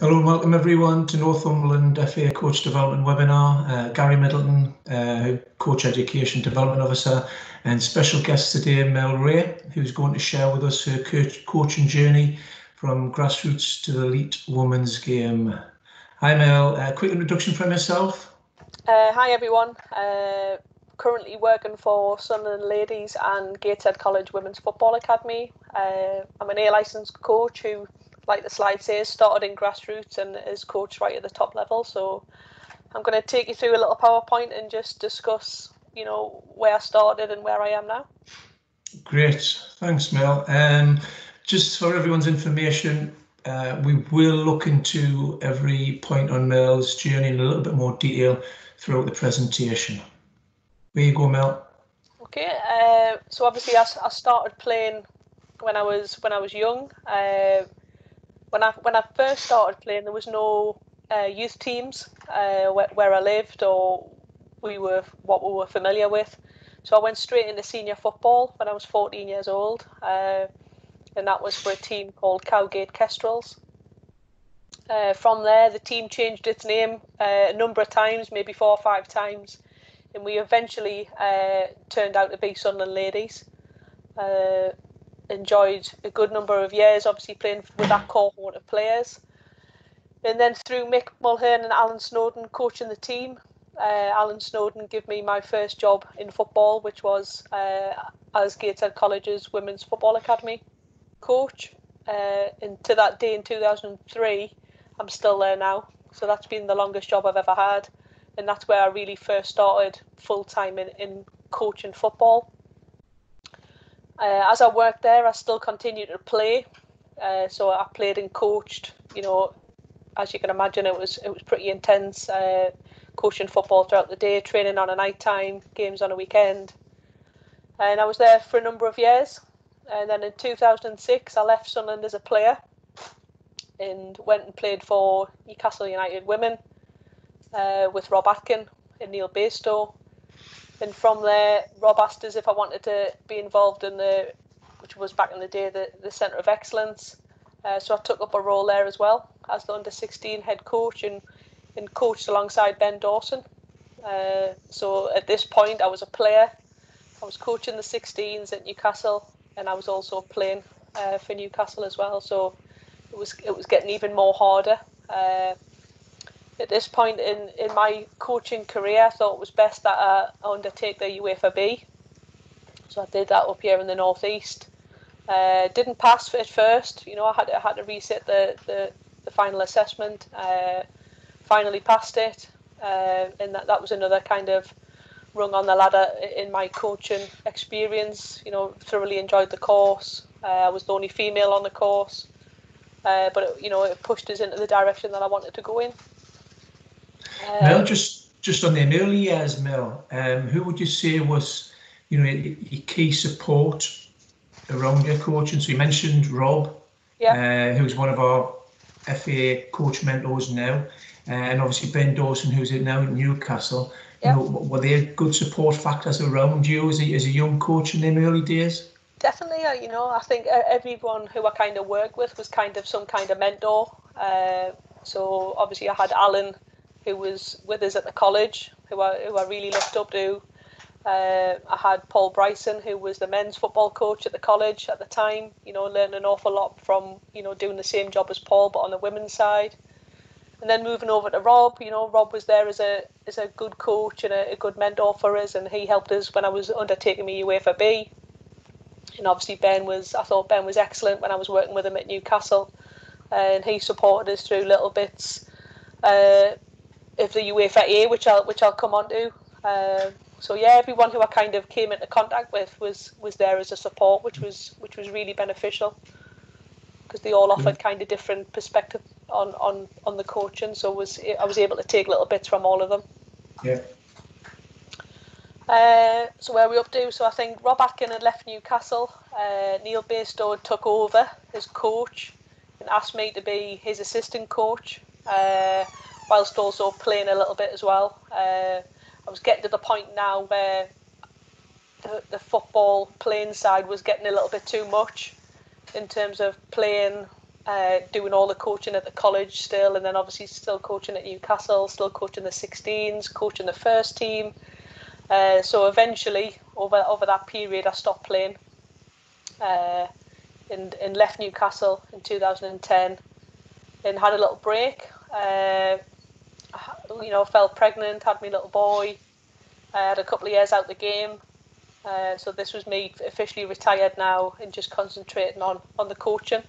Hello and welcome everyone to Northumberland FA Coach Development Webinar. Gary Middleton, Coach Education Development Officer, and special guest today, Melanie Reay, who's going to share with us her coaching journey from grassroots to the elite women's game. Hi Mel, quick introduction from yourself. Hi everyone, currently working for Sunderland Ladies and Gateshead College Women's Football Academy. I'm an A licensed coach who, like the slide says, started in grassroots and is coached right at the top level. So I'm going to take you through a little PowerPoint and just discuss, where I started and where I am now. Great, thanks Mel. Just for everyone's information, we will look into every point on Mel's journey in a little bit more detail throughout the presentation. Where you go, Mel? Okay, so obviously I started playing when I was young. When I first started playing, there was no youth teams where I lived or what we were familiar with. So I went straight into senior football when I was 14 years old, and that was for a team called Cowgate Kestrels. From there, the team changed its name a number of times, maybe 4 or 5 times, and we eventually turned out to be Sunderland Ladies. Enjoyed a good number of years, obviously playing with that cohort of players. And then through Mick Mulhern and Alan Snowden coaching the team, Alan Snowden gave me my first job in football, which was as Gateshead College's Women's Football Academy coach. And to that day in 2003, I'm still there now. So that's been the longest job I've ever had. And that's where I really first started full-time in coaching football. As I worked there, I still continued to play. So I played and coached. As you can imagine, it was pretty intense. Coaching football throughout the day, training on a night time, games on a weekend. And I was there for a number of years. And then in 2006, I left Sunderland as a player and went and played for Newcastle United Women with Rob Atkin and Neil Bastow. And from there, Rob asked us if I wanted to be involved in which was back in the day, the Centre of Excellence. So I took up a role there as well as the under-16 head coach and coached alongside Ben Dawson. So at this point, I was a player. I was coaching the 16s at Newcastle, and I was also playing for Newcastle as well. So it was getting even more harder. At this point in my coaching career, I thought it was best that I undertake the UEFA B. So I did that up here in the northeast. Didn't pass at first. I had to reset the final assessment. Finally passed it, and that was another kind of rung on the ladder in my coaching experience. Thoroughly enjoyed the course. I was the only female on the course, but it pushed us into the direction that I wanted to go in. Mel, just on the early years, Mel, who would you say was, your key support around your coaching? So you mentioned Rob, who's one of our FA coach mentors now, and obviously Ben Dawson, who's now in Newcastle. Yeah. Were they good support factors around you as a young coach in them early days? Definitely, I think everyone who I kind of worked with was kind of some kind of mentor. So obviously I had Alan, who was with us at the college, who I really looked up to. I had Paul Bryson, who was the men's football coach at the college at the time, learning an awful lot from, doing the same job as Paul, but on the women's side. And then moving over to Rob, Rob was there as a good coach and a good mentor for us, and he helped us when I was undertaking my UEFA B. And obviously I thought Ben was excellent when I was working with him at Newcastle, and he supported us through little bits of the UEFA A, which I'll come on to. So yeah, everyone who I kind of came into contact with was there as a support, which was really beneficial, because they all offered kind of different perspective on the coaching. So I was able to take little bits from all of them. Yeah. So where are we up to? So I think Rob Atkin had left Newcastle. Neil Bastow took over as coach and asked me to be his assistant coach, whilst also playing a little bit as well. I was getting to the point now where the football playing side was getting a little bit too much in terms of playing doing all the coaching at the college still, and then obviously still coaching at Newcastle, still coaching the 16s, coaching the first team. So eventually, over that period, I stopped playing and left Newcastle in 2010 and had a little break. Fell pregnant, had my little boy. I had a couple of years out the game. So this was me officially retired now and just concentrating on the coaching.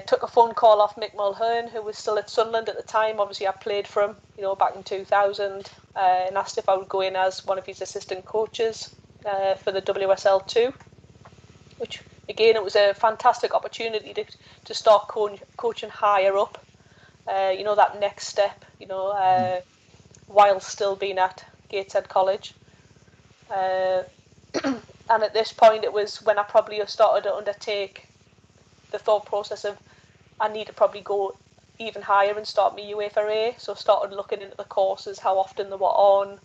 Took a phone call off Mick Mulhern, who was still at Sunderland at the time. Obviously, I played for him, back in 2000, and asked if I would go in as one of his assistant coaches for the WSL2, which, again, it was a fantastic opportunity to start coaching higher up, that next step, while still being at Gateshead College. And at this point, it was when I probably started to undertake the thought process of I need to probably go even higher and start my UEFA A. So started looking into the courses, how often they were on.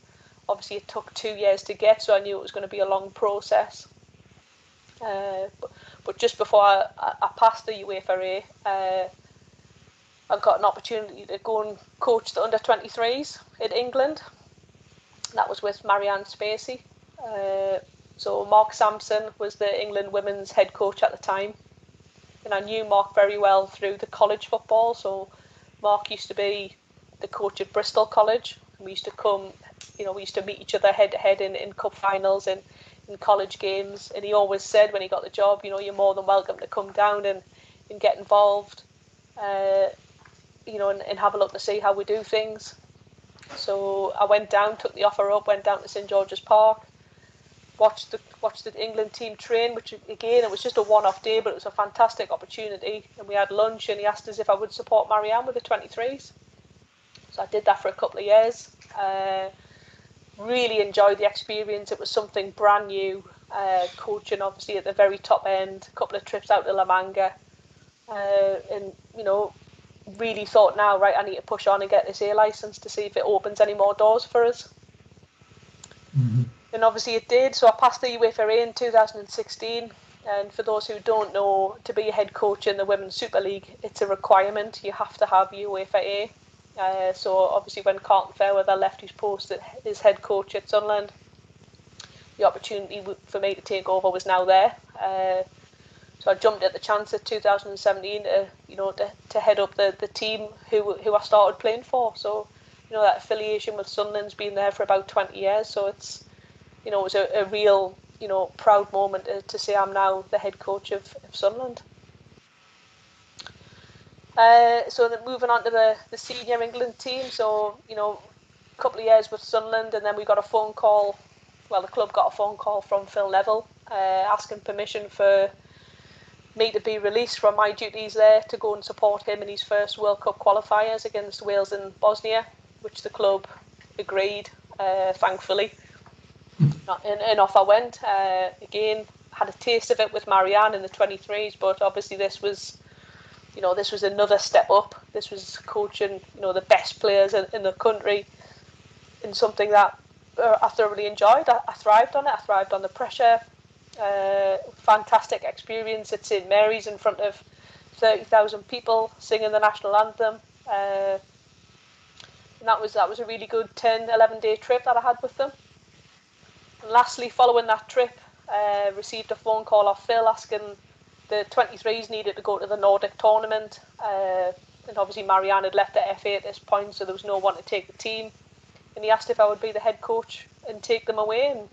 Obviously, it took 2 years to get, so I knew it was going to be a long process. But just before I passed the UEFA A, I got an opportunity to go and coach the under-23s in England. That was with Marianne Spacey. So Mark Sampson was the England women's head coach at the time. And I knew Mark very well through the college football. So Mark used to be the coach at Bristol College. We used to come, we used to meet each other head to head in cup finals and in college games. And he always said when he got the job, you're more than welcome to come down and get involved, and have a look to see how we do things. So I went down, took the offer up, went down to St George's Park, watched the England team train, which again, it was just a one-off day, but it was a fantastic opportunity. And we had lunch, and he asked us if I would support Marianne with the 23s. So I did that for a couple of years. Really enjoyed the experience. It was something brand new, coaching obviously at the very top end, a couple of trips out to La Manga, and really thought now, right, I need to push on and get this A licence to see if it opens any more doors for us. Mm-hmm. And obviously it did. So I passed the UEFA A in 2016. And for those who don't know, to be a head coach in the Women's Super League, it's a requirement. You have to have UEFA A. So obviously when Carlton Fairweather left his post as head coach at Sunderland, the opportunity for me to take over was now there. So I jumped at the chance at 2017 to head up the team who I started playing for. So that affiliation with Sunderland's been there for about 20 years. So it's it was a real proud moment to say I'm now the head coach of Sunderland. So then moving on to the senior England team. So a couple of years with Sunderland, and then we got a phone call. Well, the club got a phone call from Phil Neville asking permission for me to be released from my duties there to go and support him in his first World Cup qualifiers against Wales and Bosnia, which the club agreed, thankfully. And off I went. Again, had a taste of it with Marianne in the 23s, but obviously this was another step up. This was coaching, the best players in the country, in something that I thoroughly enjoyed. I thrived on it. I thrived on the pressure. Fantastic experience at St Mary's in front of 30,000 people singing the national anthem. And that was a really good 10-11 day trip that I had with them. And lastly, following that trip, received a phone call off Phil asking the 23s needed to go to the Nordic tournament. And obviously Marianne had left the FA at this point, so there was no one to take the team. And he asked if I would be the head coach and take them away. And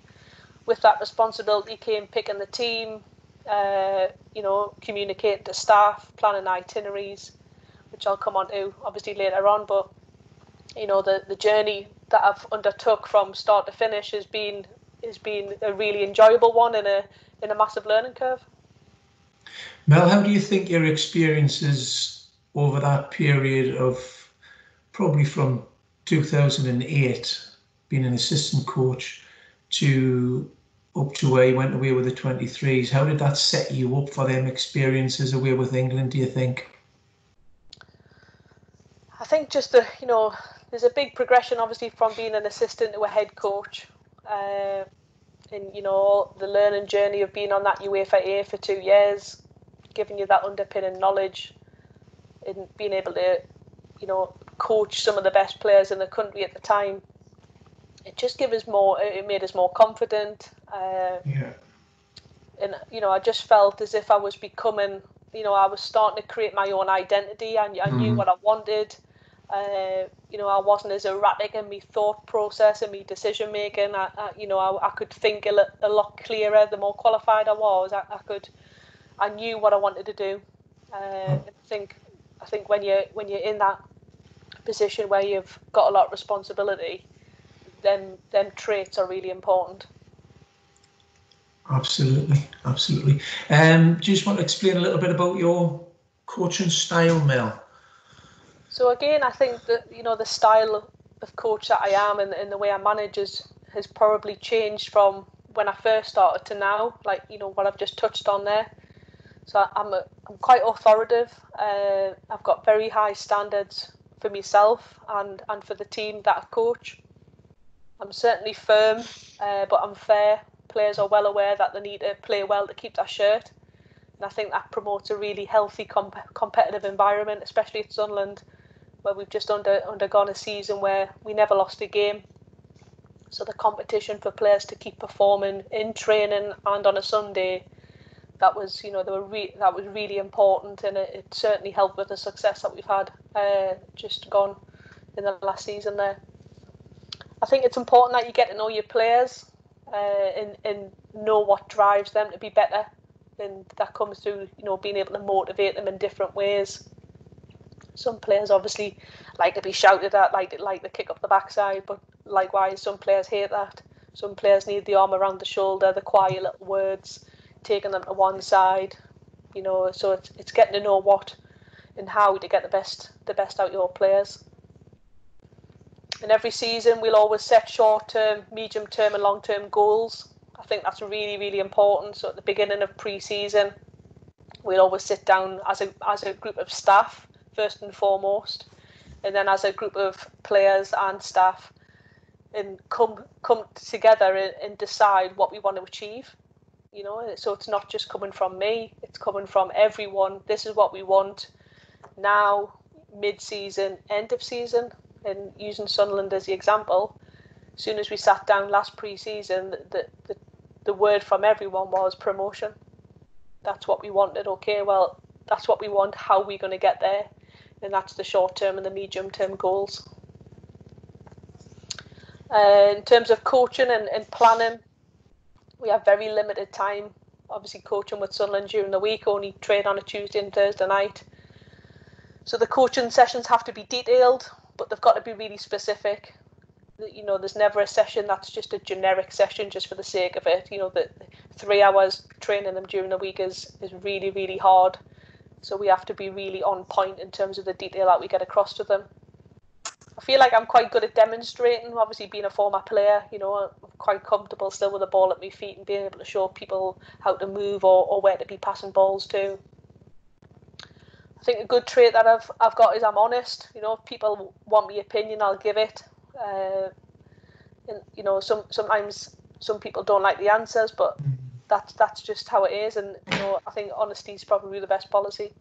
with that responsibility came picking the team, communicating to staff, planning itineraries, which I'll come on to obviously later on. But the journey that I've undertook from start to finish has been a really enjoyable one and a massive learning curve. Mel, how do you think your experiences over that period of probably from 2008 being an assistant coach to up to where you went away with the 23s, how did that set you up for them experiences away with England, do you think? I think just there's a big progression obviously from being an assistant to a head coach, and the learning journey of being on that UEFA A for 2 years, giving you that underpinning knowledge, in being able to, coach some of the best players in the country at the time. It just gave us more. It made us more confident. And I just felt as if I was becoming. I was starting to create my own identity. I knew what I wanted. I wasn't as erratic in my thought process and my decision making. I could think a lot clearer. The more qualified I was, I knew what I wanted to do. I think when you're in that position where you've got a lot of responsibility, then them traits are really important. Absolutely. Do you just want to explain a little bit about your coaching style, Mel? So again, I think that the style of coach that I am and the way I manage has probably changed from when I first started to now. Like what I've just touched on there. So I'm quite authoritative. I've got very high standards for myself and for the team that I coach. I'm certainly firm, but I'm fair. Players are well aware that they need to play well to keep their shirt. And I think that promotes a really healthy competitive environment, especially at Sunderland, where we've just undergone a season where we never lost a game. So the competition for players to keep performing in training and on a Sunday, that was really important, and it certainly helped with the success that we've had just gone in the last season there. I think it's important that you get to know your players and know what drives them to be better, and that comes through being able to motivate them in different ways. Some players obviously like to be shouted at, like the kick up the backside, but likewise some players hate that. Some players need the arm around the shoulder, the quiet little words, taking them to one side. So it's getting to know what and how to get the best out of your players. And every season we'll always set short-term, medium-term and long-term goals. I think that's really, really important. So at the beginning of pre-season, we'll always sit down as a group of staff, first and foremost, and then as a group of players and staff, and come together and decide what we want to achieve. So it's not just coming from me, it's coming from everyone. This is what we want now, mid-season, end of season. And using Sunderland as the example, as soon as we sat down last pre-season, the word from everyone was promotion. That's what we wanted. Okay, well, that's what we want. How are we going to get there? And that's the short-term and the medium-term goals. In terms of coaching and planning, we have very limited time. Obviously, coaching with Sunderland during the week, only train on a Tuesday and Thursday night. So the coaching sessions have to be detailed, but they've got to be really specific. There's never a session that's just a generic session just for the sake of it. The 3 hours training them during the week is really, really hard. So we have to be really on point in terms of the detail that we get across to them. I feel like I'm quite good at demonstrating. Obviously, being a former player, I'm quite comfortable still with the ball at my feet and being able to show people how to move or where to be passing balls to. I think a good trait that I've got is I'm honest. If people want my opinion, I'll give it. And sometimes some people don't like the answers, but that's just how it is. And I think honesty is probably the best policy.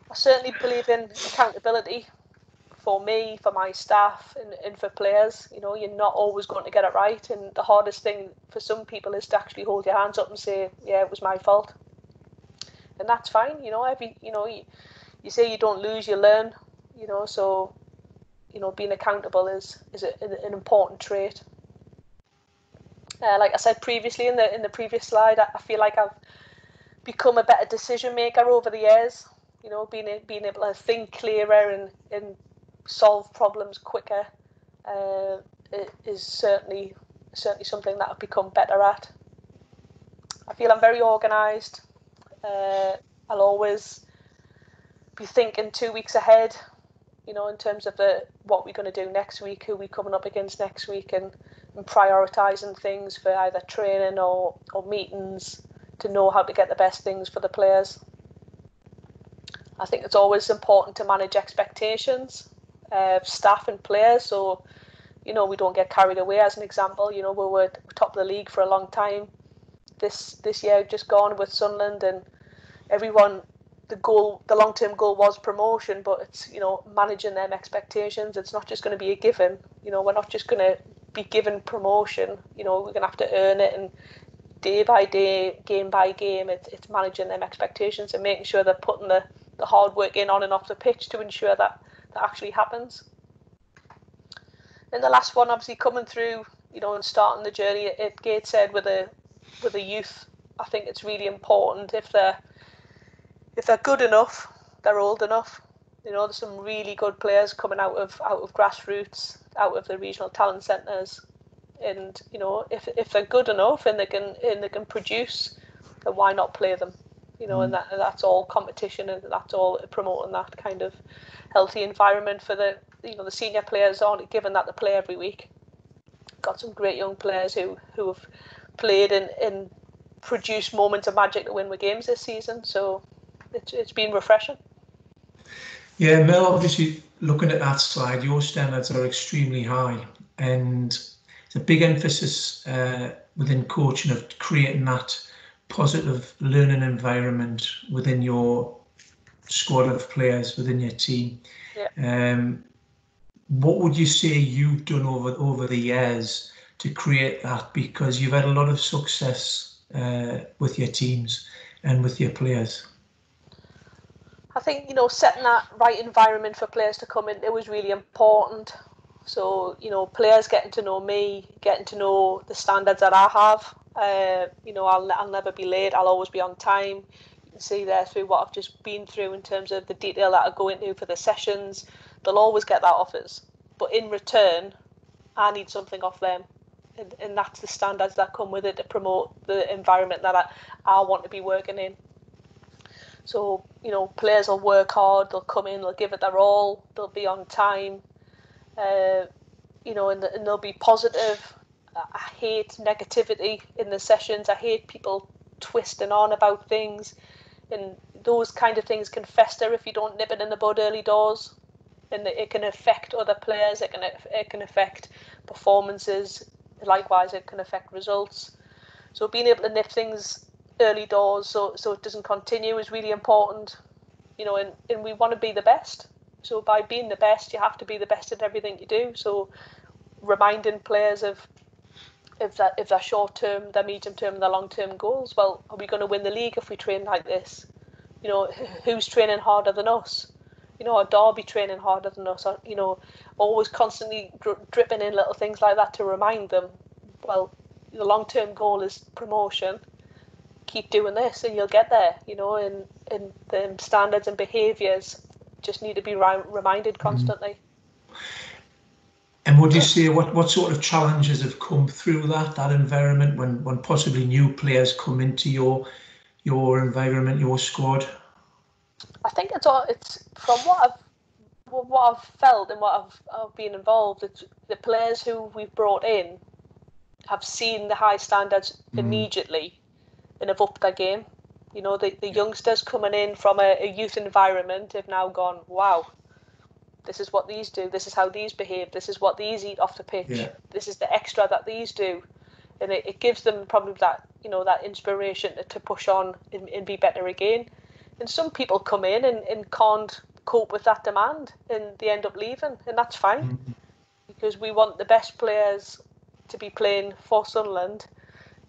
I certainly believe in accountability for me, for my staff, and for players. You're not always going to get it right, and the hardest thing for some people is to actually hold your hands up and say, "Yeah, it was my fault." And that's fine, you say you don't lose, you learn, so, being accountable is an important trait. Like I said previously in the previous slide, I feel like I've become a better decision maker over the years, being able to think clearer and solve problems quicker is certainly something that I've become better at. I feel I'm very organised. I'll always be thinking 2 weeks ahead, in terms of what we're going to do next week, who we're coming up against next week, and prioritising things for either training or meetings to know how to get the best things for the players. I think it's always important to manage expectations of staff and players, so we don't get carried away. As an example, we were top of the league for a long time. this year just gone with Sunderland, and everyone, the long-term goal was promotion, but it's, managing them expectations. It's not just going to be a given. We're not just going to be given promotion. We're going to have to earn it, and day by day, game by game, it's managing them expectations and making sure they're putting the hard work in on and off the pitch to ensure that actually happens. And the last one, obviously coming through, and starting the journey at Gateshead with a youth, I think it's really important. If they're good enough, they're old enough. There's some really good players coming out of Grassroots, out of the regional talent centres. And if they're good enough and they can produce, then why not play them? And that's all competition, and that's all promoting that kind of healthy environment for the senior players aren't given that to play every week. Got some great young players who have played and produced moments of magic to win the games this season. So it's been refreshing. Yeah, Mel, obviously looking at that slide, your standards are extremely high, and it's a big emphasis within coaching of creating that positive learning environment within your squad of players, within your team. Yeah. What would you say you've done over the years to create that? Because you've had a lot of success with your teams and with your players. I think, setting that right environment for players to come in, it was really important. So, players getting to know me, getting to know the standards that I have. I'll never be late. I'll always be on time. You can see there through what I've just been through in terms of the detail that I go into for the sessions. They'll always get that off us. But in return, I need something off them. And that's the standards that come with it to promote the environment that I want to be working in. So, players will work hard, they'll come in, they'll give it their all, they'll be on time, and they'll be positive. I hate negativity in the sessions. I hate people twisting on about things, and those kind of things can fester if you don't nip it in the bud early doors, and it can affect other players. It can affect performances. Likewise, it can affect results. So being able to nip things early doors so it doesn't continue is really important. And we want to be the best. So by being the best, you have to be the best at everything you do. So reminding players of their short term, their medium term, and their long term goals. Well, are we going to win the league if we train like this? Who's training harder than us? Are Derby training harder than us? Always constantly dripping in little things like that to remind them. Well, the long term goal is promotion. Keep doing this and you'll get there. And the standards and behaviours just need to be reminded constantly. And would you say what sort of challenges have come through that environment when possibly new players come into your environment, your squad? I think it's from what I've felt and what I've been involved. It's the players who we've brought in have seen the high standards immediately and have upped their game. The youngsters coming in from a youth environment have now gone, wow, this is what these do, this is how these behave, this is what these eat off the pitch, this is the extra that these do. And it gives them probably that, that inspiration to push on and be better again. And some people come in and can't cope with that demand and they end up leaving, and that's fine. Because we want the best players to be playing for Sunderland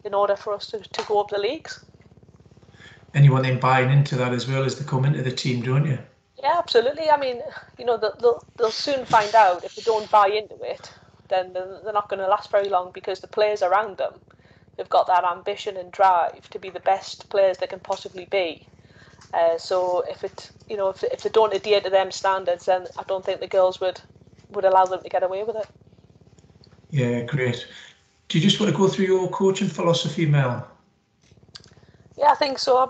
in order for us to go up the leagues. And you want them buying into that as well as they come into the team, don't you? Yeah, absolutely. I mean, they'll soon find out if they don't buy into it, then they're not going to last very long, because the players around them have got that ambition and drive to be the best players they can possibly be. So if they don't adhere to them standards, then I don't think the girls would allow them to get away with it. Yeah, great. Do you just want to go through your coaching philosophy, Mel? Yeah, I think so.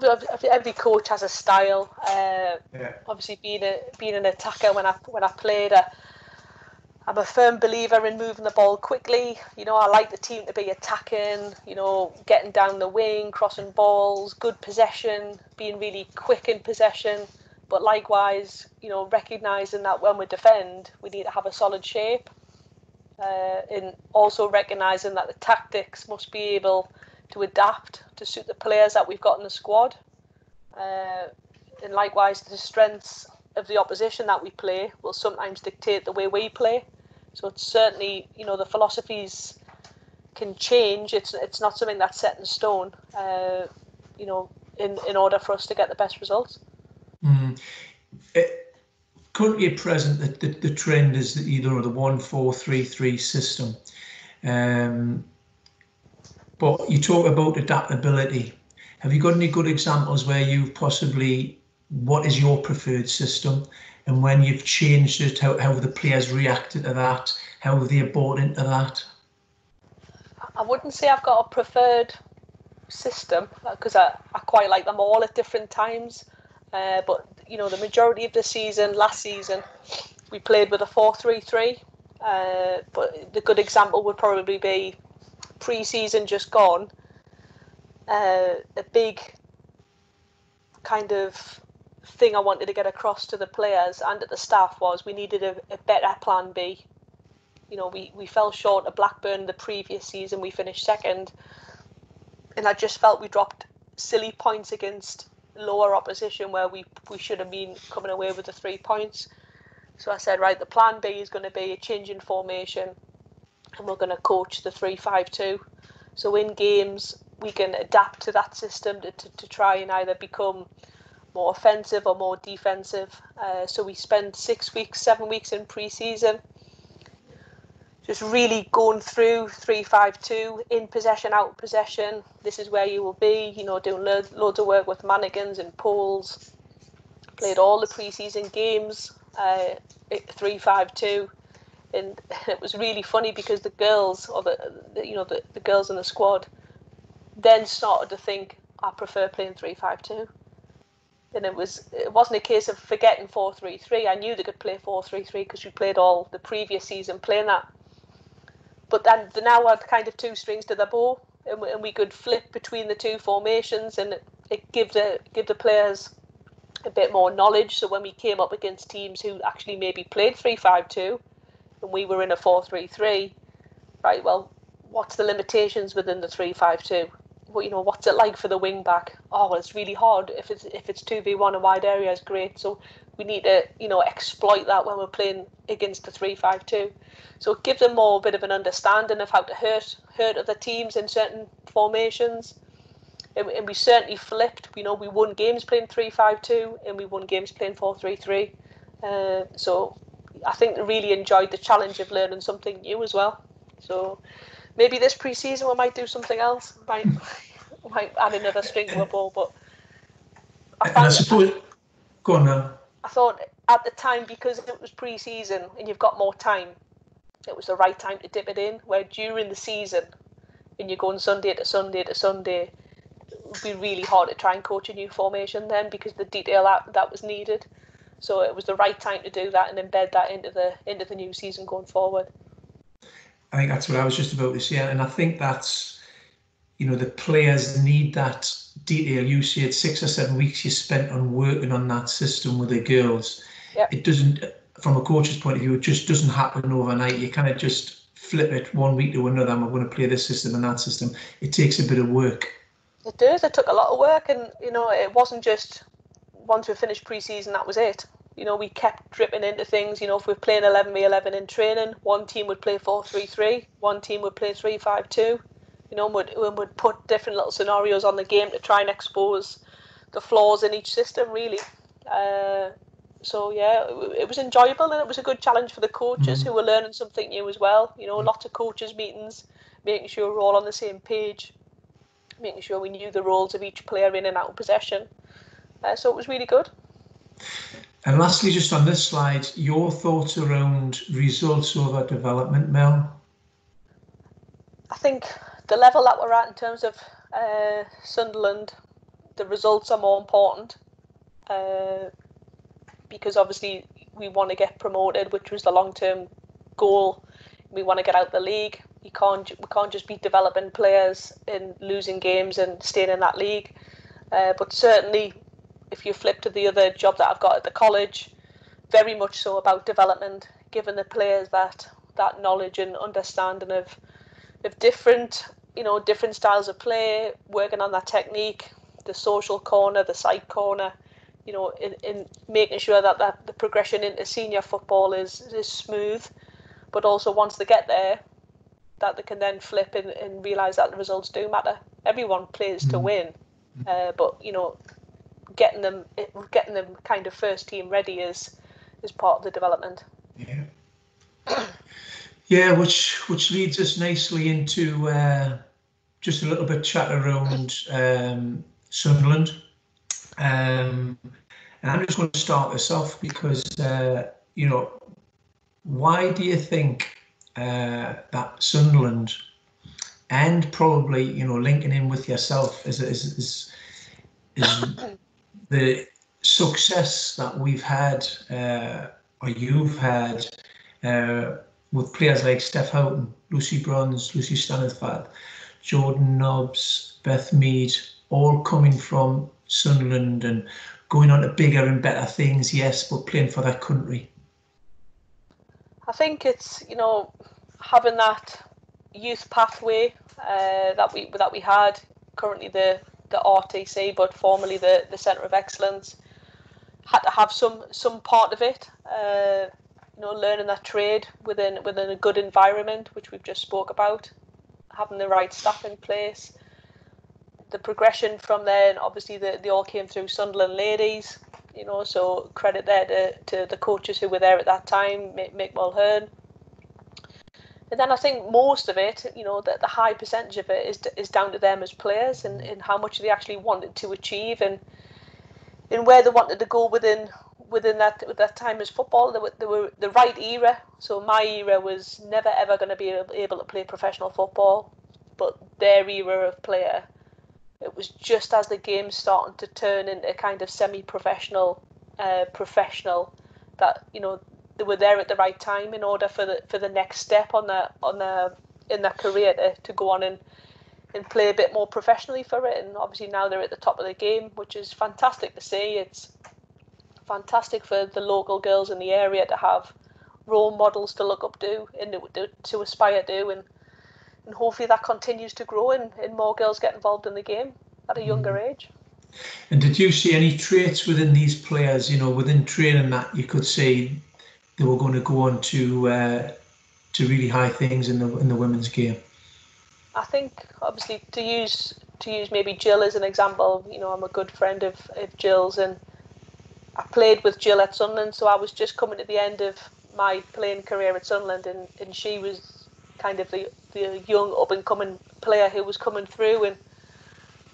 Every coach has a style. Obviously, being an attacker when I played, I'm a firm believer in moving the ball quickly. I like the team to be attacking. Getting down the wing, crossing balls, good possession, being really quick in possession. But likewise, recognising that when we defend, we need to have a solid shape. And also recognising that the tactics must be able to adapt to suit the players that we've got in the squad. And likewise, the strengths of the opposition that we play will sometimes dictate the way we play. So it's certainly, the philosophies can change. It's not something that's set in stone, in order for us to get the best results. Currently at present, the trend is either the 1-4-3-3 system. But you talk about adaptability. Have you got any good examples where you've possibly, what is your preferred system, and when you've changed it, how the players reacted to that, how have they bought into that? I wouldn't say I've got a preferred system, because I quite like them all at different times. But the majority of the season, last season, we played with a 4-3-3. But the good example would probably be pre-season just gone. A big kind of thing I wanted to get across to the players and to the staff was we needed a better plan B. We fell short of Blackburn the previous season. We finished second, and I just felt we dropped silly points against lower opposition where we should have been coming away with the 3 points. So I said, right, the plan B is going to be a change in formation, and we're going to coach the 3-5-2. So in games we can adapt to that system to try and either become more offensive or more defensive. So we spent 7 weeks in pre-season just really going through 3-5-2, in possession, out of possession. This is where you will be, doing loads of work with mannequins and poles. Played all the pre-season games, 3-5-2, and it was really funny because the girls, or the girls in the squad, then started to think, I prefer playing 3-5-2. And it wasn't a case of forgetting 4-3-3. I knew they could play 4-3-3 because we played all the previous season playing that. But then they now had kind of 2 strings to the bow, and we could flip between the 2 formations, and it give the players a bit more knowledge. So when we came up against teams who actually maybe played 3-5-2, and we were in a 4-3-3, right? Well, what's the limitations within the 3-5-2? Well, what's it like for the wing back? Oh, well, it's really hard. If it's 2v1 a wide area is great. So we need to exploit that when we're playing against the 3-5-2. So it gives them more a bit of an understanding of how to hurt other teams in certain formations. And we certainly flipped. We won games playing 3-5-2, and we won games playing 4-3-3. So I think they really enjoyed the challenge of learning something new as well. So maybe this pre-season we might do something else. Might add another string to a bow. But I suppose, go on now. I thought at the time, because it was pre-season and you've got more time, it was the right time to dip it in. Where during the season, and you're going Sunday to Sunday to Sunday, it would be really hard to try and coach a new formation then, because the detail that was needed. So it was the right time to do that and embed that into the new season going forward. I think that's what I was just about to say, and I think that's, the players need that detail. You said 6 or 7 weeks you spent on working on that system with the girls. Yep. It doesn't, from a coach's point of view, it just doesn't happen overnight. You kind of just flip it one week to another, and we're going to play this system and that system. It takes a bit of work. It does. It took a lot of work, and it wasn't just once we finished pre-season that was it. We kept dripping into things. If we're playing 11v11 in training, one team would play 4-3-3, one team would play 3-5-2. And we'd put different little scenarios on the game to try and expose the flaws in each system, really. So yeah, it was enjoyable, and it was a good challenge for the coaches who were learning something new as well. Lots of coaches meetings, making sure we're all on the same page, making sure we knew the roles of each player in and out of possession. So it was really good. And lastly, just on this slide, your thoughts around results over development, Mel? I think the level that we're at in terms of Sunderland, the results are more important, because obviously we want to get promoted, which was the long-term goal. We want to get out of the league. We can't just be developing players and losing games and staying in that league. But certainly, if you flip to the other job that I've got at the college, very much so about development, giving the players that knowledge and understanding of different different styles of play, working on that technique, the social corner, the side corner, in making sure that the progression into senior football is smooth, but also once they get there, that they can then flip and realise that the results do matter. Everyone plays to win, but getting them kind of first team ready is part of the development. Yeah. Yeah, which leads us nicely into just a little bit chat around Sunderland. And I'm just going to start this off because, why do you think that Sunderland, and probably, linking in with yourself, is the success that we've had, or you've had, with players like Steph Houghton, Lucy Bronze, Lucy Stannithfad, Jordan Nobbs, Beth Mead, all coming from Sunderland and going on to bigger and better things, yes, but playing for their country? I think it's, having that youth pathway that we had, currently the RTC, but formerly the Centre of Excellence, had to have some part of it. Learning that trade within a good environment, which we've just spoke about, having the right staff in place. The progression from there, and obviously they all came through Sunderland ladies, so credit there to the coaches who were there at that time, Mick Mulhern. And then I think most of it, that the high percentage of it is down to them as players and how much they actually wanted to achieve and where they wanted to go within that time as football. They were the right era. So my era was never ever going to be able to play professional football, but their era of player, it was just as the game started to turn into kind of semi-professional, professional, that they were there at the right time in order for the next step in their career to go on and play a bit more professionally for it. And obviously now they're at the top of the game, which is fantastic to see. It's fantastic for the local girls in the area to have role models to look up to and to aspire to, and hopefully that continues to grow and more girls get involved in the game at a younger age. And did you see any traits within these players, within training, that you could say they were going to go on to really high things in the women's game? I think obviously to use maybe Jill as an example, I'm a good friend of Jill's, and I played with Jill at Sunderland, so I was just coming to the end of my playing career at Sunderland, and she was kind of the young up and coming player who was coming through, and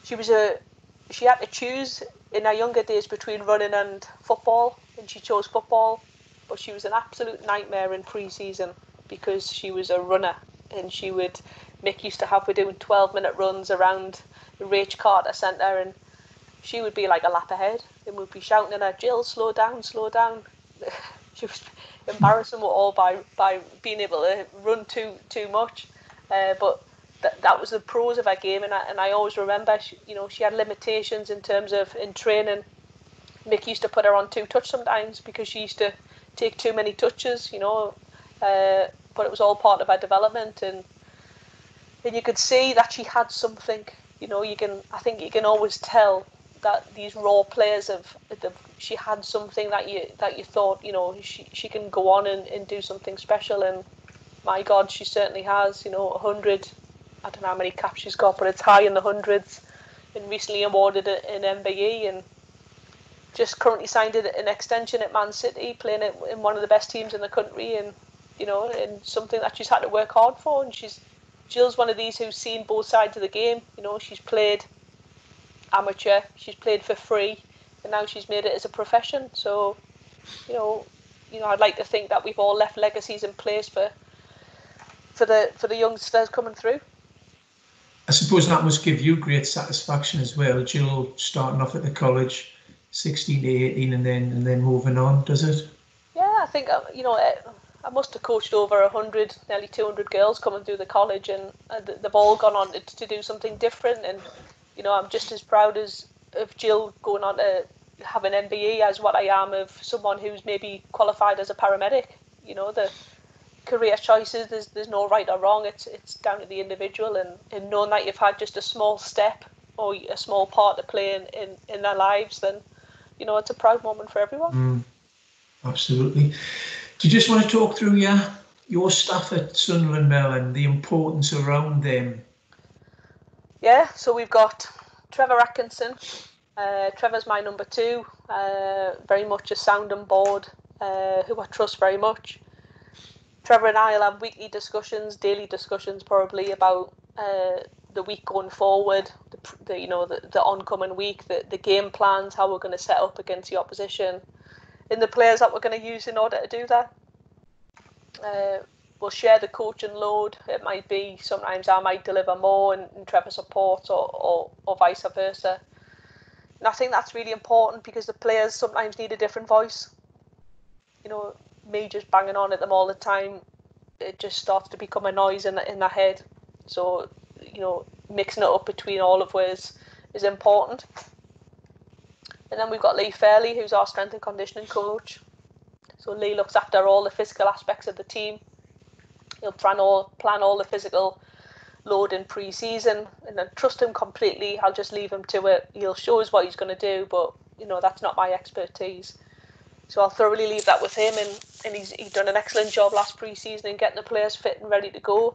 she had to choose in her younger days between running and football, and she chose football, but she was an absolute nightmare in pre-season because she was a runner, and Mick used to have her doing 12-minute runs around the Rach Carter Centre, and she would be like a lap ahead and would be shouting at her, "Jill, slow down, slow down." She was embarrassing us all by being able to run too much, but that was the pros of her game, and I always remember she had limitations in terms of in training. Mick used to put her on 2 touch sometimes because she used to take too many touches, but it was all part of her development, and you could see that she had something. I think you can always tell that these raw players she had something that you thought she can go on and do something special, and my God, she certainly has. 100, I don't know how many caps she's got, but it's high in the hundreds, and recently awarded an MBE, and just currently signed an extension at Man City, playing in one of the best teams in the country, and and something that she's had to work hard for. And Jill's one of these who's seen both sides of the game. She's played amateur, she's played for free, and now she's made it as a profession. So, I'd like to think that we've all left legacies in place for the youngsters coming through. I suppose that must give you great satisfaction as well, Jill, starting off at the college, 16 to 18, and then moving on, does it? Yeah, I think I must have coached over 100, nearly 200 girls coming through the college, and they've all gone on to do something different. And I'm just as proud of Jill going on to have an MBE as what I am of someone who's maybe qualified as a paramedic. career choices. There's no right or wrong. It's down to the individual, and knowing that you've had just a small step or a small part to play in their lives, then it's a proud moment for everyone. Absolutely. Do you just want to talk through your staff at Sunderland, Mel, and the importance around them? Yeah, so we've got Trevor Atkinson. Trevor's my number 2, very much a sounding board, who I trust very much. Trevor and I will have weekly discussions, daily discussions probably, about the week going forward, the oncoming week, the game plans, how we're going to set up against the opposition, and the players that we're going to use in order to do that. We'll share the coaching load. It might be sometimes I might deliver more and Trevor supports, or vice versa. And I think that's really important because the players sometimes need a different voice. Me just banging on at them all the time, it just starts to become a noise in their head. So, mixing it up between all of us is important. And then we've got Lee Fairley, who's our strength and conditioning coach. So Lee looks after all the physical aspects of the team. He'll plan all the physical load in pre-season, and then trust him completely. I'll just leave him to it. He'll show us what he's going to do, but that's not my expertise. So I'll thoroughly leave that with him, and he's done an excellent job last pre-season in getting the players fit and ready to go.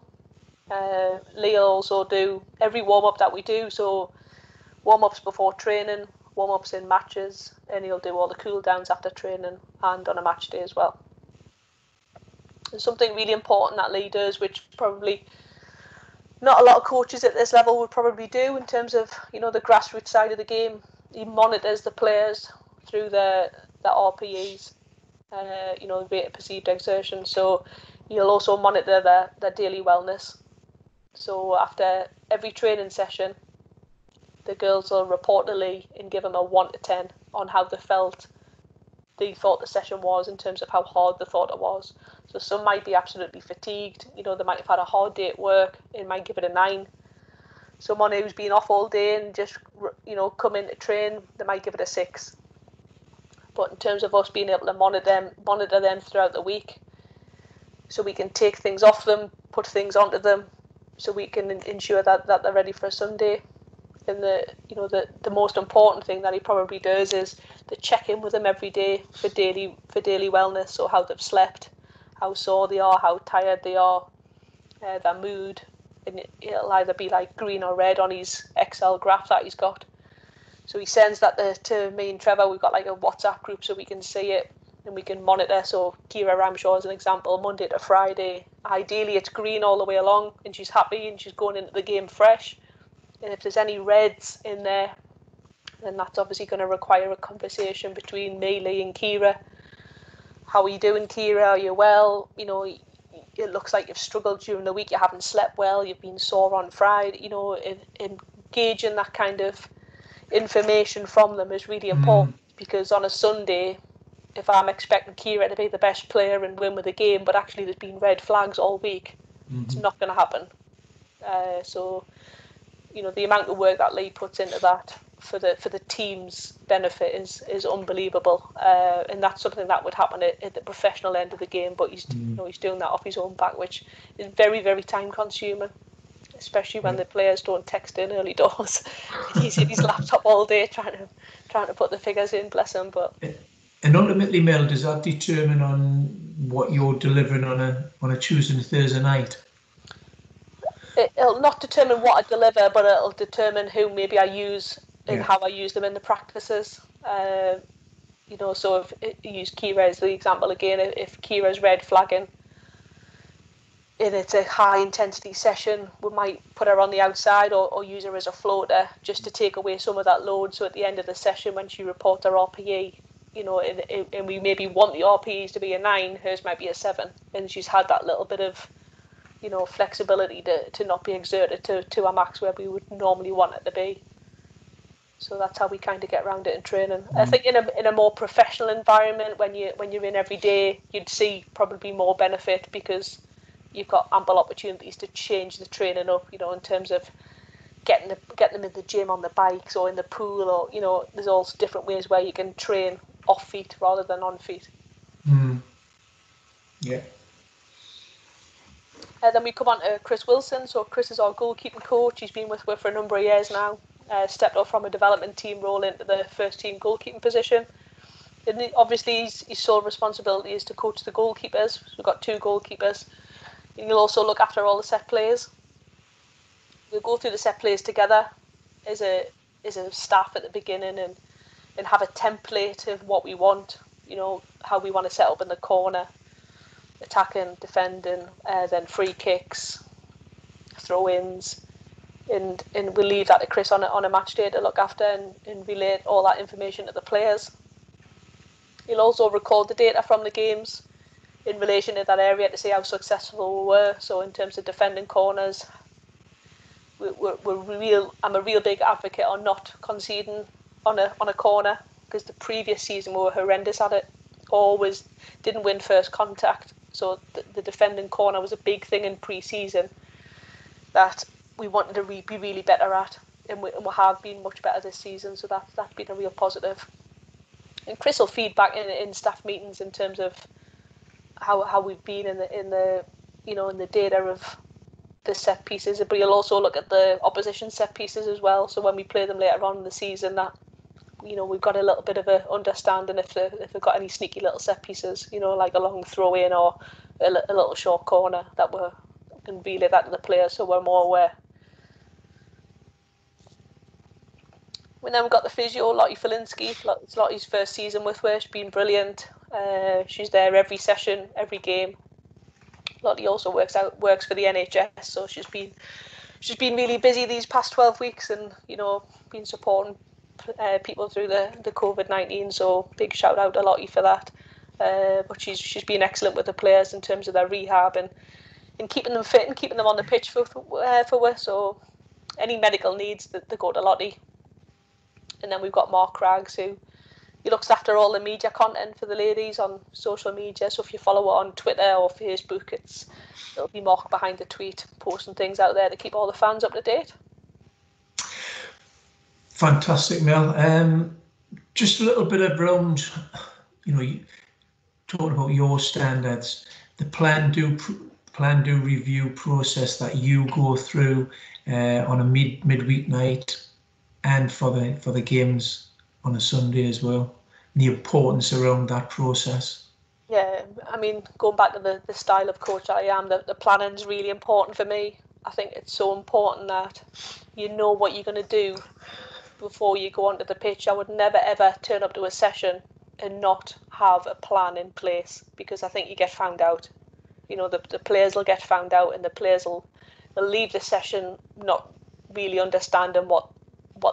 Lee will also do every warm-up that we do, so warm-ups before training, warm-ups in matches, and he'll do all the cool-downs after training and on a match day as well. And something really important that Lee does, which probably not a lot of coaches at this level would probably do in terms of, the grassroots side of the game. He monitors the players through the RPEs, rate of perceived exertion. So he'll also monitor their daily wellness. So after every training session, the girls will report to Lee and give him a 1 to 10 on how they thought the session was in terms of how hard they thought it was. So some might be absolutely fatigued. They might have had a hard day at work and might give it a 9. Someone who's been off all day and just, come in to train, they might give it a 6. But in terms of us being able to monitor them throughout the week, so we can take things off them, put things onto them, so we can ensure that they're ready for a Sunday. And the most important thing that he probably does is to check in with them every day for daily wellness, so how they've slept, how sore they are, how tired they are, their mood, and it'll either be like green or red on his Excel graph that he's got. So he sends that to me and Trevor. We've got like a WhatsApp group so we can see it and we can monitor. So Kira Ramshaw is an example, Monday to Friday. Ideally it's green all the way along and she's happy and she's going into the game fresh. And if there's any reds in there, then that's obviously going to require a conversation between me, Lee and Kira. How are you doing, Kira? Are you well? It looks like you've struggled during the week. You haven't slept well. You've been sore on Friday. Engaging that kind of information from them is really important, because on a Sunday, if I'm expecting Kira to be the best player and win with the game, but actually there's been red flags all week, it's not going to happen. So the amount of work that Lee puts into that for the team's benefit is unbelievable, and that's something that would happen at the professional end of the game, but he's doing that off his own back, which is very, very time consuming, especially when the players don't text in early doors. He's at his laptop all day trying to put the figures in, bless him. But and ultimately, Mel, does that determine on what you're delivering on a Tuesday and Thursday night? It'll not determine what I deliver, but it'll determine who maybe I use and how I use them in the practices. So if you use Kira as the example again, if Kira's red flagging and it's a high intensity session, we might put her on the outside or use her as a floater just to take away some of that load. So at the end of the session, when she reports her RPE, and we maybe want the RPEs to be a 9, hers might be a 7, and she's had that little bit of flexibility to not be exerted to a max where we would normally want it to be. So that's how we kind of get around it in training. I think in a more professional environment, when you're in every day, you'd see probably more benefit because you've got ample opportunities to change the training up. In terms of getting them in the gym, on the bikes, or in the pool, or there's all different ways where you can train off feet rather than on feet. Yeah. Then we come on to Chris Wilson. So Chris is our goalkeeping coach. He's been with us for a number of years now. Stepped up from a development team role into the first team goalkeeping position. And obviously, his sole responsibility is to coach the goalkeepers. We've got 2 goalkeepers. And he'll also look after all the set plays. We'll go through the set plays together as a staff at the beginning and have a template of what we want, how we want to set up in the corner, attacking, defending, then free kicks, throw-ins, and we'll leave that to Chris on a match day to look after and relay all that information to the players. He'll also record the data from the games in relation to that area to see how successful we were. So in terms of defending corners, I'm a real big advocate on not conceding on a corner, because the previous season we were horrendous at it. Always didn't win first contact. So the defending corner was a big thing in pre-season that we wanted to be really better at, and we have been much better this season. So that's been a real positive. And Chris will feed back in staff meetings in terms of how we've been in the data of the set pieces, but he'll also look at the opposition set pieces as well. So when we play them later on in the season, that we've got a little bit of a understanding if they've got any sneaky little set pieces, like a long throw in or a little short corner, that we can relay that to the players so we're more aware. We then got the physio, Lottie Felinski. It's Lottie's first season with her. She's been brilliant. She's there every session, every game. Lottie also works for the NHS, so she's been really busy these past 12 weeks, and been supporting people through the COVID-19. So big shout out to Lottie for that. But she's been excellent with the players in terms of their rehab and keeping them fit and keeping them on the pitch for us. So any medical needs, they go to Lottie. And then we've got Mark Craggs, who he looks after all the media content for the ladies on social media. So if you follow her on Twitter or Facebook, it'll be Mark behind the tweet, posting things out there to keep all the fans up to date. Fantastic, Mel. Just a little bit around, talking about your standards, the plan do review process that you go through on a midweek night, and for the games on a Sunday as well, the importance around that process. Yeah, I mean, going back to the style of coach I am, the planning is really important for me. I think it's so important that you know what you're going to do before you go onto the pitch. I would never ever turn up to a session and not have a plan in place, because I think you get found out. The players will get found out, and the players will leave the session not really understanding what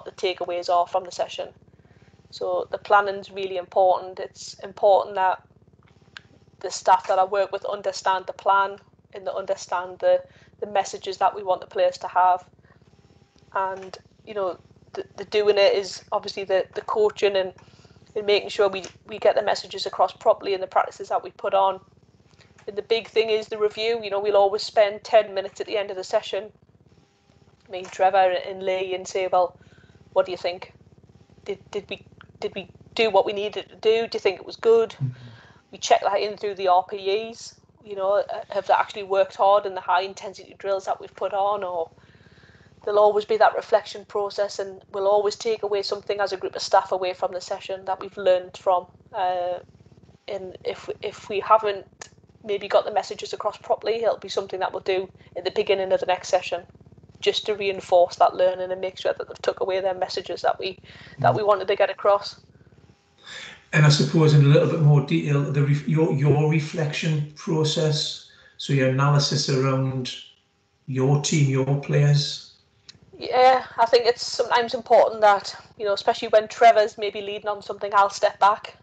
the takeaways are from the session. So the planning is really important. It's important that the staff that I work with understand the plan and they understand the messages that we want the players to have. And the doing it is obviously the coaching and making sure we get the messages across properly in the practices that we put on. And the big thing is the review. We'll always spend 10 minutes at the end of the session, me, Trevor and Lee, and say, well, what do you think? Did we do what we needed to do? Do you think it was good? Mm-hmm. We check that in through the RPEs. Have they actually worked hard in the high intensity drills that we've put on? Or there'll always be that reflection process, and we'll always take away something as a group of staff away from the session that we've learned from. And if we haven't maybe got the messages across properly, it'll be something that we'll do at the beginning of the next session, just to reinforce that learning and make sure that they've took away their messages that we wanted to get across. And I suppose in a little bit more detail, your reflection process, so your analysis around your team, your players. Yeah, I think it's sometimes important that, especially when Trevor's maybe leading on something, I'll step back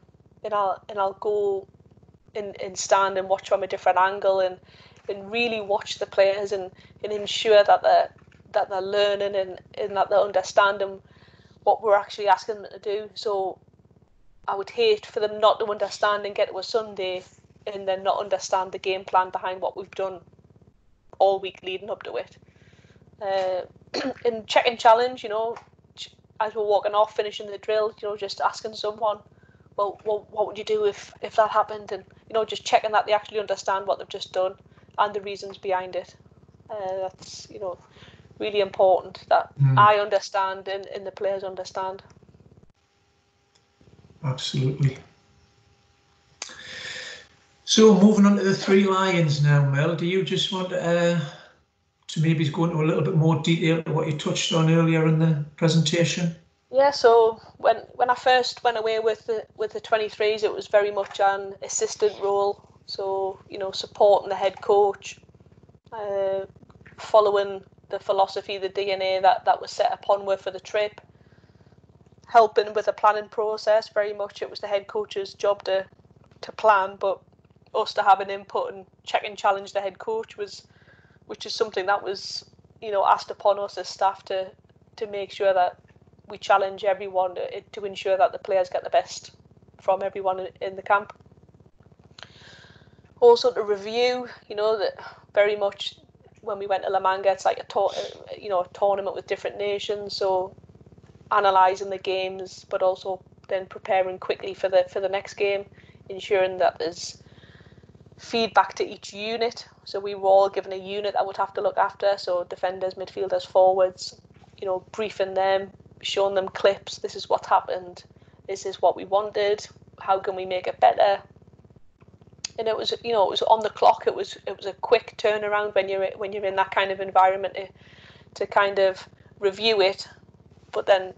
and I'll go and stand and watch from a different angle and really watch the players and ensure that they're learning and that they're understanding what we're actually asking them to do. So I would hate for them not to understand and get to a Sunday and then not understand the game plan behind what we've done all week leading up to it. And check and challenge, as we're walking off, finishing the drill, just asking someone, well, what would you do if that happened? And, just checking that they actually understand what they've just done. and the reasons behind it. That's, you know, really important that I understand and the players understand. Absolutely. So moving on to the Three Lions now, Mel, do you just want to maybe go into a little bit more detail to what you touched on earlier in the presentation? Yeah, so when I first went away with the 23s, it was very much an assistant role. So, you know, supporting the head coach, following the philosophy, the DNA that was set upon with for the trip, helping with the planning process. Very much it was the head coach's job to plan, but us to have an input and check and challenge the head coach which is something that was, you know, asked upon us as staff to make sure that we challenge everyone to ensure that the players get the best from everyone in the camp. Also to review, you know, that very much when we went to La Manga, it's like a tournament with different nations. So analysing the games, but also then preparing quickly for the next game, ensuring that there's feedback to each unit. So we were all given a unit that would have to look after. So defenders, midfielders, forwards, you know, briefing them, showing them clips. This is what happened. This is what we wanted. How can we make it better? And it was, you know, it was on the clock. It was a quick turnaround when you're in that kind of environment to kind of review it, but then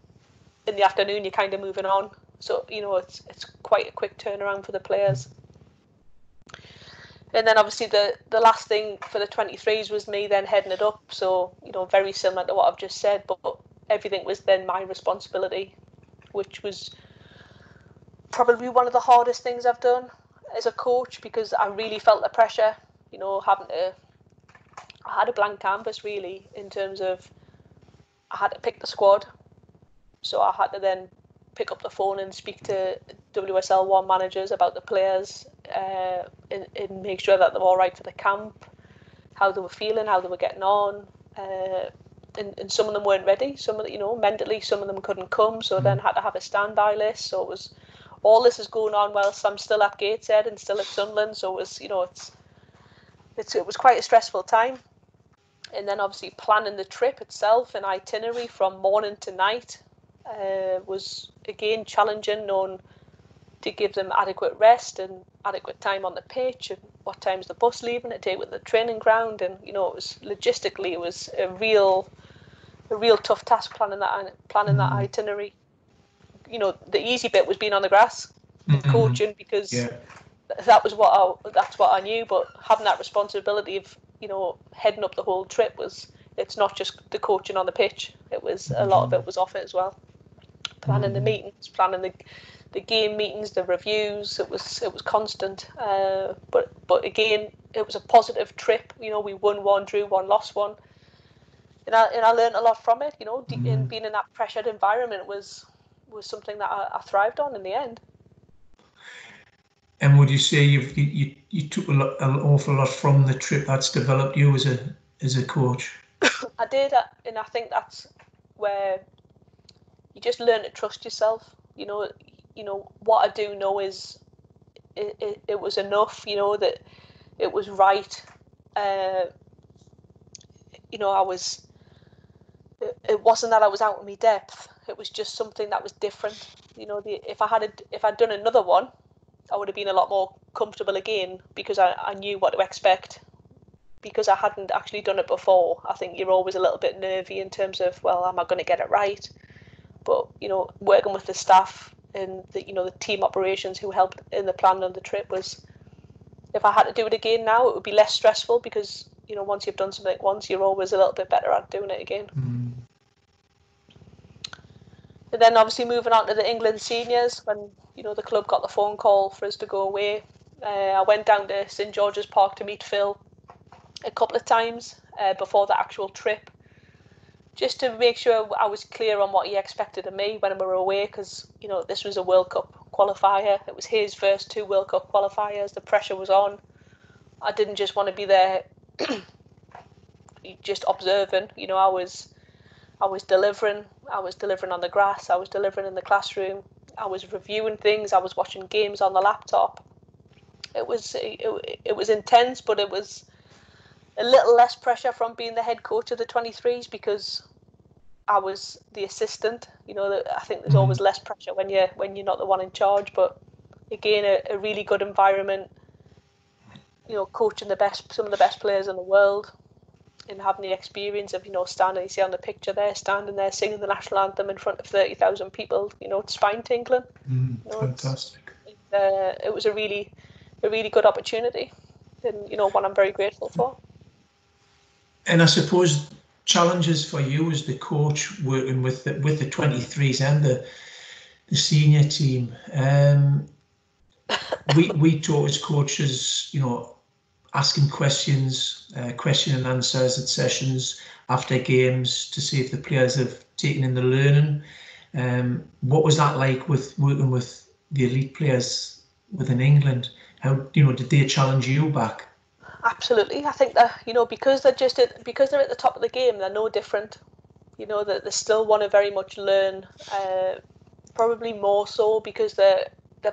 in the afternoon you're kind of moving on. So, you know, it's quite a quick turnaround for the players. And then obviously the last thing for the 23s was me then heading it up. So, you know, very similar to what I've just said, but everything was then my responsibility, which was probably one of the hardest things I've done as a coach, because I really felt the pressure, you know, I had a blank canvas really, in terms of I had to pick the squad. So I had to then pick up the phone and speak to WSL1 managers about the players, and make sure that they were all right for the camp, how they were feeling, how they were getting on. And some of them weren't ready. Some of them, you know, mentally, some of them couldn't come. So then had to have a standby list. So it was, all this is going on whilst I'm still at Gateshead and still at Sunderland. So it was, you know, it was quite a stressful time. And then obviously planning the trip itself and itinerary from morning to night was again challenging, knowing to give them adequate rest and adequate time on the pitch, and what time's the bus leaving to take with the training ground. And, you know, it was logistically, it was a real tough task planning that itinerary. You know, the easy bit was being on the grass and coaching, because that's what I knew. But having that responsibility of, you know, heading up the whole trip it's not just the coaching on the pitch. It was a lot of it was off it as well. Planning the meetings, planning the game meetings, the reviews. It was constant. But again, it was a positive trip. You know, we won one, drew one, lost one. And I learned a lot from it, you know. In being in that pressured environment was something that I thrived on in the end. And would you say you took an awful lot from the trip that's developed you as a coach? I did, and I think that's where you just learn to trust yourself. You know what I do know is it was enough. You know, that it was right. You know, it wasn't that I was out of my depth. It was just something that was different. You know, if I'd done another one, I would have been a lot more comfortable again, because I knew what to expect, because I hadn't actually done it before. I think you're always a little bit nervy in terms of, well, am I going to get it right? But, you know, working with the staff and the team operations who helped in the planning of the trip was, if I had to do it again now, it would be less stressful, because, you know, once you've done something once, you're always a little bit better at doing it again. And then obviously moving on to the England seniors, when, you know, the club got the phone call for us to go away, I went down to St George's Park to meet Phil a couple of times before the actual trip, just to make sure I was clear on what he expected of me when we were away, because, you know, this was a World Cup qualifier. It was his first 2 World Cup qualifiers. The pressure was on. I didn't just want to be there just observing. You know, I was delivering. I was delivering on the grass. I was delivering in the classroom. I was reviewing things. I was watching games on the laptop. It was intense, but it was a little less pressure from being the head coach of the 23s because I was the assistant. I think there's always less pressure when you're not the one in charge. But again, a really good environment. Coaching some of the best players in the world, and having the experience of standing. You see on the picture there, standing there singing the national anthem in front of 30,000 people. It's spine tingling. Fantastic. It was a really good opportunity, and one I'm very grateful for. And I suppose challenges for you as the coach working with the 23s and the senior team. We taught as coaches, asking questions, question and answers at sessions after games to see if the players have taken in the learning. What was that like with working with the elite players within England? How did they challenge you back? Absolutely. I think that because they're at the top of the game, they're no different. That they still want to very much learn. Probably more so because they're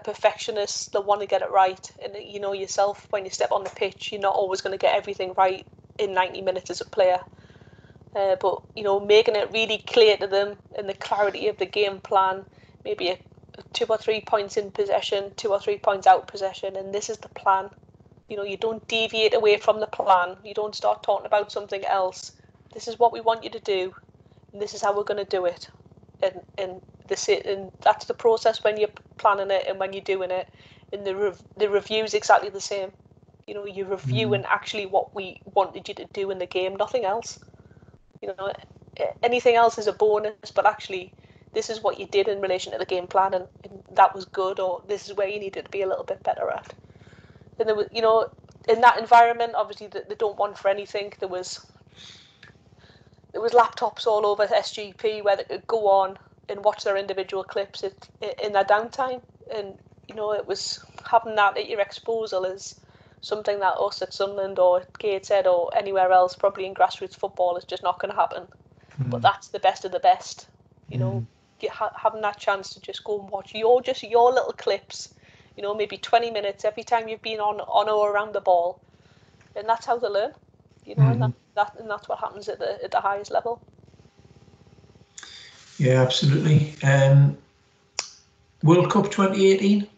perfectionists. They want to get it right, and yourself when you step on the pitch, you're not always going to get everything right in 90 minutes as a player. But making it really clear to them in the clarity of the game plan, maybe 2 or 3 points in possession, 2 or 3 points out possession, and this is the plan. You don't deviate away from the plan. You don't start talking about something else. This is what we want you to do, and this is how we're going to do it. And that's the process when you're planning it and when you're doing it. And the review is exactly the same. You're reviewing actually what we wanted you to do in the game, nothing else. Anything else is a bonus, but actually this is what you did in relation to the game plan, and that was good, or this is where you needed to be a little bit better at. And there was, in that environment, obviously they don't want for anything. There was laptops all over SGP where they could go on and watch their individual clips in their downtime, and it was having that at your disposal is something that us at Sunderland or Gateshead or anywhere else, probably in grassroots football, is just not going to happen. But that's the best of the best. Having that chance to just go and watch your little clips, maybe 20 minutes every time you've been on or around the ball, and that's how they learn. And that's what happens at the highest level. Yeah, absolutely. World Cup 2018.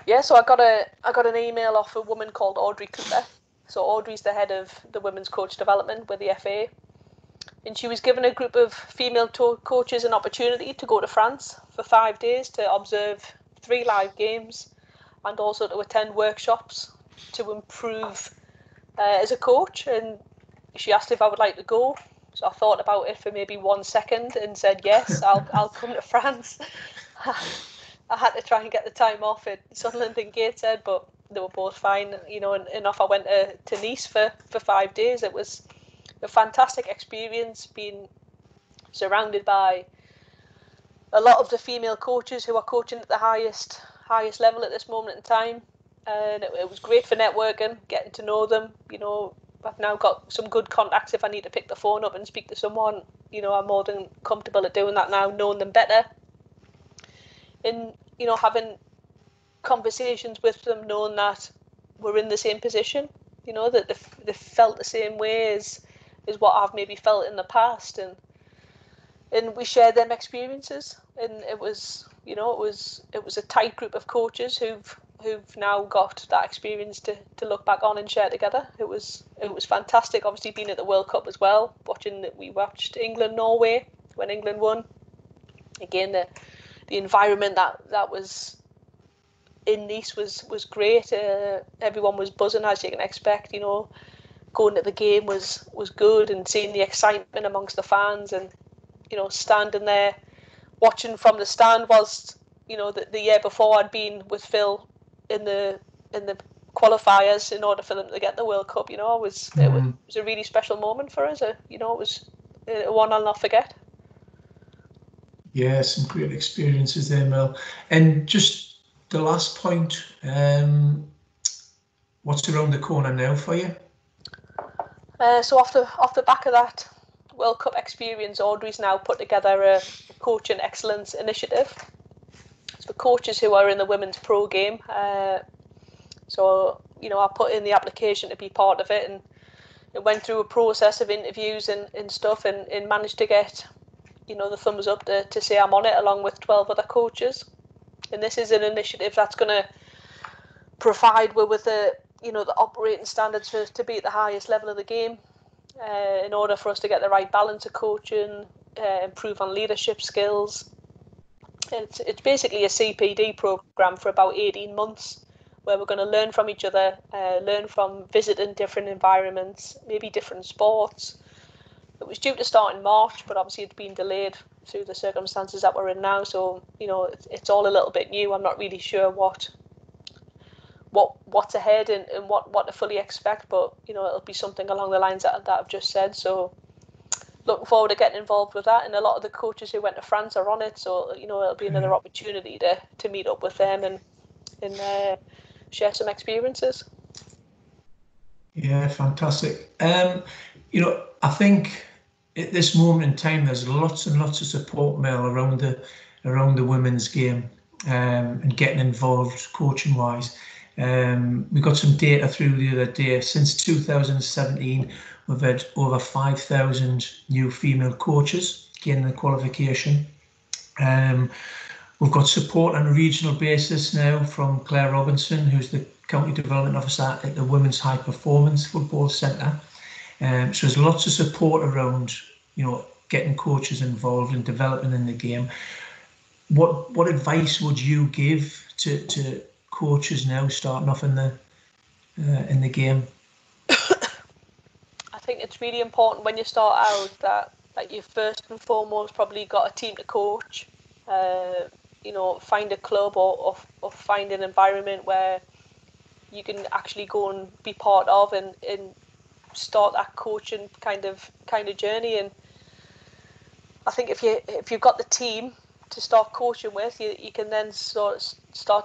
Yeah, so I got an email off a woman called Audrey Cooper. So Audrey's the head of the women's coach development with the FA, and she was given a group of female coaches an opportunity to go to France for 5 days to observe 3 live games and also to attend workshops to improve as a coach. And she asked if I would like to go. So I thought about it for maybe 1 second and said yes, I'll come to France. I had to try and get the time off at Sunderland and Gateshead, but they were both fine, and off I went to Nice for 5 days. It was a fantastic experience, being surrounded by a lot of the female coaches who are coaching at the highest level at this moment in time, and it was great for networking, getting to know them. I've now got some good contacts. If I need to pick the phone up and speak to someone, I'm more than comfortable at doing that now, knowing them better. And having conversations with them, knowing that we're in the same position, that they felt the same way as what I've maybe felt in the past, and we shared them experiences, and it was a tight group of coaches who've now got that experience to look back on and share together. It was fantastic. Obviously, being at the World Cup as well, we watched England-Norway when England won. Again, the environment that was in Nice was great. Everyone was buzzing, as you can expect. Going to the game was good, and seeing the excitement amongst the fans, and standing there watching from the stand whilst the year before I'd been with Phil in the qualifiers in order for them to get the World Cup. It was a really special moment for us. It was one I'll not forget. Yeah, some great experiences there, Mel. And just the last point, what's around the corner now for you? So off the back of that World Cup experience, Audrey's now put together a coaching excellence initiative. It's for coaches who are in the women's pro game. So I put in the application to be part of it, and it went through a process of interviews and stuff, and managed to get, the thumbs up to say I'm on it, along with 12 other coaches. And this is an initiative that's going to provide with the operating standards to be at the highest level of the game, in order for us to get the right balance of coaching, improve on leadership skills. It's basically a CPD program for about 18 months, where we're going to learn from each other, learn from visiting different environments, maybe different sports. It was due to start in March, but obviously it's been delayed through the circumstances that we're in now. So, it's all a little bit new. I'm not really sure what's ahead and what to fully expect, but, it'll be something along the lines that I've just said. So looking forward to getting involved with that. And a lot of the coaches who went to France are on it. So, it'll be another opportunity to meet up with them and share some experiences. Yeah, fantastic. I think at this moment in time, there's lots and lots of support, Mel, around the women's game, and getting involved coaching wise. We got some data through the other day. Since 2017, we've had over 5,000 new female coaches gaining the qualification. We've got support on a regional basis now from Claire Robinson, who's the County Development Officer at the Women's High Performance Football Centre. So there's lots of support around, getting coaches involved and developing in the game. What advice would you give to coaches now starting off in the game? I think it's really important when you start out that you first and foremost probably got a team to coach. Find a club or find an environment where you can actually go and be part of and start that coaching kind of journey. And I think if you've got the team to start coaching with, you can then start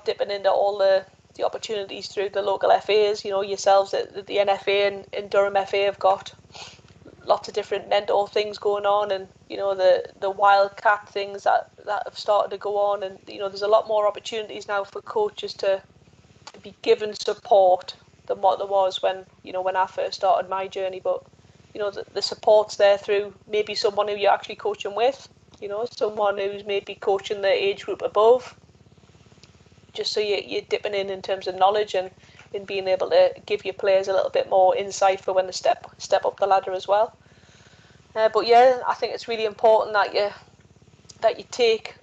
dipping into all the opportunities through the local FAs. Yourselves at the NFA and Durham FA have got lots of different mentor things going on, and the wildcat things that have started to go on, and there's a lot more opportunities now for coaches to be given support than what there was when I first started my journey. But the support's there through maybe someone who you're actually coaching with, someone who's maybe coaching the age group above, just so you're dipping in terms of knowledge and in being able to give your players a little bit more insight for when they step up the ladder as well. But yeah, I think it's really important that you take,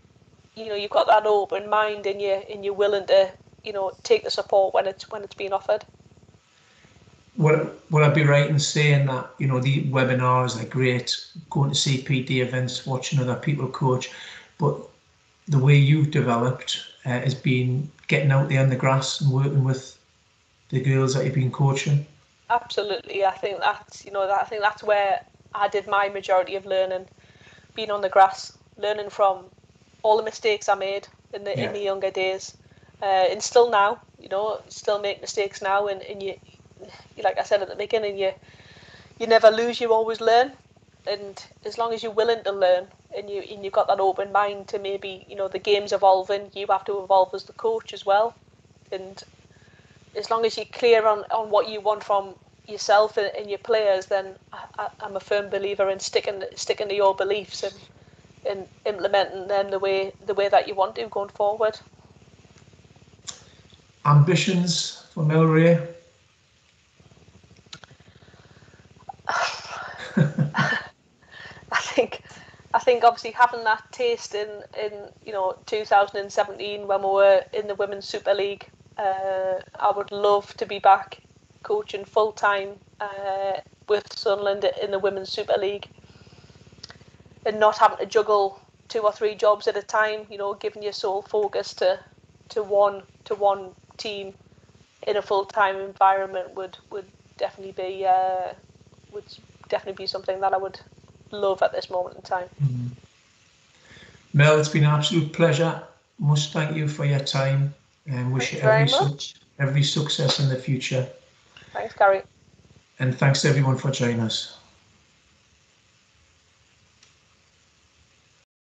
you've got that open mind and you're willing to, take the support when it's being offered. Would I be right in saying that, the webinars are great, going to CPD events, watching other people coach, but the way you've developed has been getting out there on the grass and working with the girls that you've been coaching? Absolutely. I think that's where I did my majority of learning, being on the grass, learning from all the mistakes I made in the younger days, and still now, still make mistakes now, and you, like I said at the beginning, you never lose, you always learn, and as long as you're willing to learn and you've got that open mind to maybe, the game's evolving, you have to evolve as the coach as well, and as long as you're clear on what you want from yourself and your players, then I'm a firm believer in sticking to your beliefs and implementing them the way that you want to going forward. Ambitions for Mel Reay? I think obviously having that taste in 2017 when we were in the Women's Super League, I would love to be back coaching full time with Sunderland in the Women's Super League, and not having to juggle 2 or 3 jobs at a time. Giving your sole focus to one team in a full time environment would definitely be something that I would love at this moment in time. Mm-hmm. Mel, it's been an absolute pleasure. Must thank you for your time and wish you every success in the future. Thanks, Gary. And thanks to everyone for joining us.